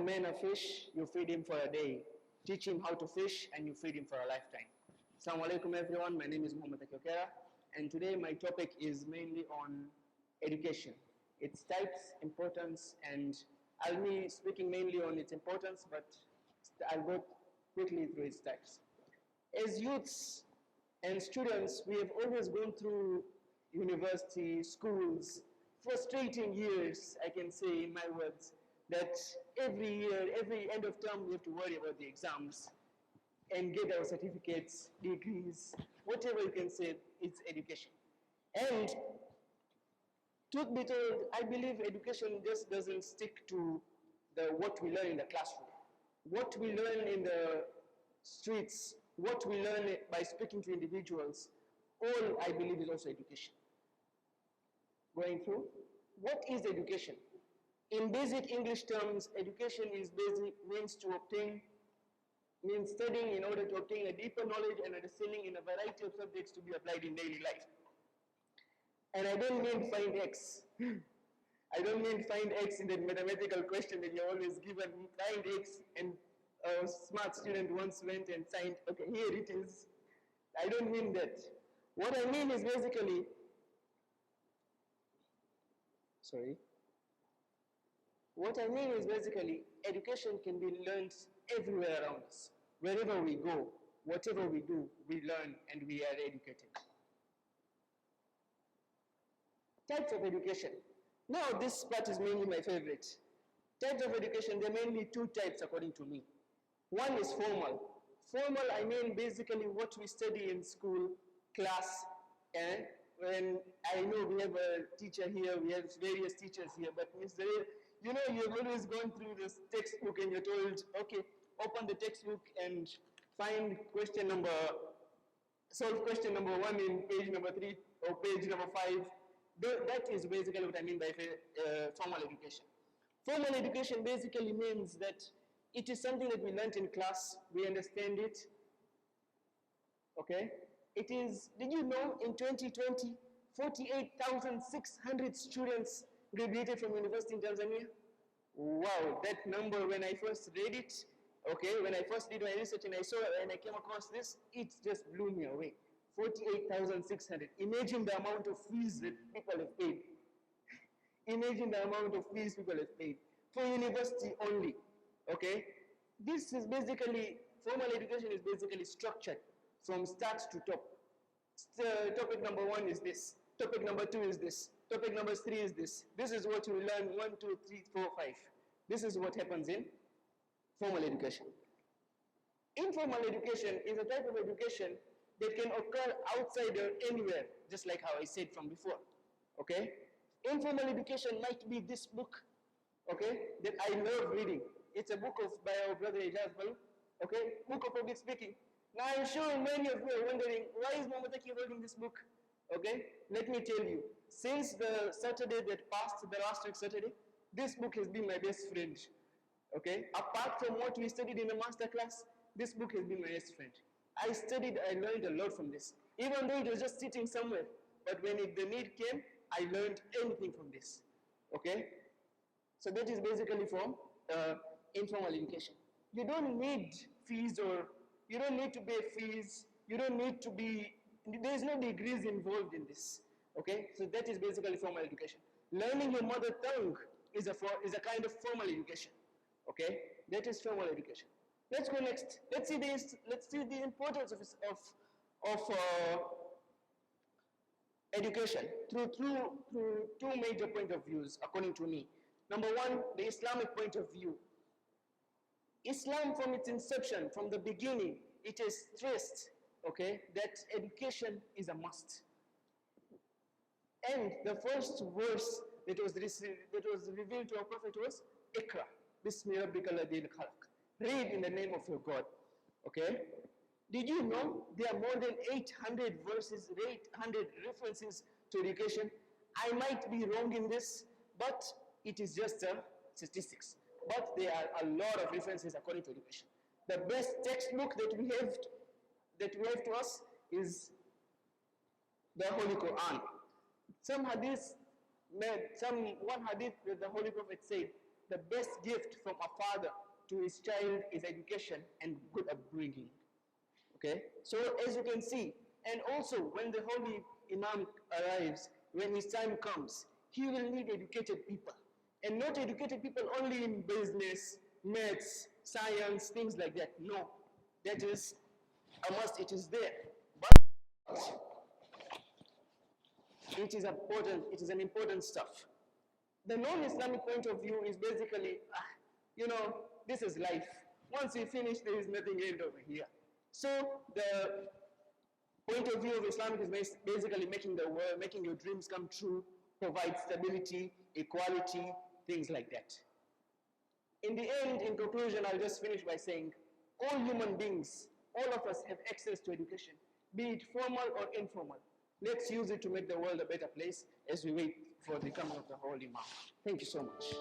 man a fish, you feed him for a day. Teach him how to fish, and you feed him for a lifetime. Assalamu alaikum everyone, my name is MohammedTaki Okera, and today my topic is mainly on education, its types, importance, and I'll be speaking mainly on its importance, but I'll go quickly through its types. As youths and students, we have always gone through university, schools, frustrating years, I can say in my words, that every year, every end of term, we have to worry about the exams and get our certificates, degrees, whatever you can say, it's education. And truth be told, I believe education just doesn't stick to what we learn in the classroom. What we learn in the streets, what we learn by speaking to individuals, all I believe is also education. Going through, what is education? In basic English terms, education is means studying in order to obtain a deeper knowledge and understanding in a variety of subjects to be applied in daily life. And I don't mean find X. I don't mean find X in the mathematical question that you're always given, find X, and a smart student once went and signed, okay, here it is. I don't mean that. What I mean is basically, education can be learned everywhere around us. Wherever we go, whatever we do, we learn and we are educated. Types of education. Now this part is mainly my favorite. Types of education, there are mainly two types according to me. One is formal. Formal, I mean basically what we study in school, class, and when I know we have a teacher here, we have various teachers here, but Mr. You know, you've always gone through this textbook and you're told, okay, open the textbook and solve question number 1 in page number 3 or page number 5. That is basically what I mean by formal education. Formal education basically means that it is something that we learned in class, we understand it, okay? It is, did you know in 2020, 48,600 students graduated from university in Tanzania? Wow, that number, when I first read it, okay, when I first did my research and I saw it and I came across this, it just blew me away. 48,600. Imagine the amount of fees that people have paid. Imagine the amount of fees people have paid for university only, okay? This is basically, formal education is basically structured from start to top. Topic number 1 is this. Topic number 2 is this. Topic number 3 is this. This is what you learn 1, 2, 3, 4, 5. This is what happens in formal education. Informal education is a type of education that can occur outside or anywhere, just like how I said from before. Okay? Informal education might be this book, okay, that I love reading. It's a book by our brother Ijaz Balu, okay, book of public speaking. Now I'm sure many of you are wondering, why is MohammedTaki holding this book? Okay, let me tell you, since the Saturday that passed, the last week Saturday, this book has been my best friend. Okay, apart from what we studied in the master class, this book has been my best friend. I learned a lot from this, even though it was just sitting somewhere, but when the need came, I learned anything from this. Okay, so that is basically from informal education. You don't need fees, or you don't need to pay fees, you don't need to be, there is no degrees involved in this. Okay, so that is basically formal education. Learning your mother tongue is a kind of formal education. Okay, that is formal education. Let's go next. Let's see the importance of education through two major point of views, according to me. Number 1, the Islamic point of view. Islam, from its inception, from the beginning, it is stressed, okay, that education is a must. And the first verse that was revealed to our Prophet was Ikra, Bismi Rabbika Alladhi Khalaq. Read in the name of your God. Okay? Did you know there are more than 800 verses, 800 references to education? I might be wrong in this, but it is just statistics. But there are a lot of references according to education. The best textbook that we have to us is the Holy Quran. One hadith that the Holy Prophet said the best gift from a father to his child is education and good upbringing. Okay, so as you can see, and also when the Holy Imam arrives, when his time comes, he will need educated people. And not educated people only in business, maths, science, things like that. No, that is a must, it is there. But it is an important stuff. The non-Islamic point of view is basically, this is life. Once we finish, there is nothing end over here. So the point of view of Islam is basically making the world, making your dreams come true, provide stability, equality, things like that. In the end, in conclusion, I'll just finish by saying, all human beings, all of us have access to education, be it formal or informal. Let's use it to make the world a better place as we wait for the coming of the Holy Imam. Thank you so much.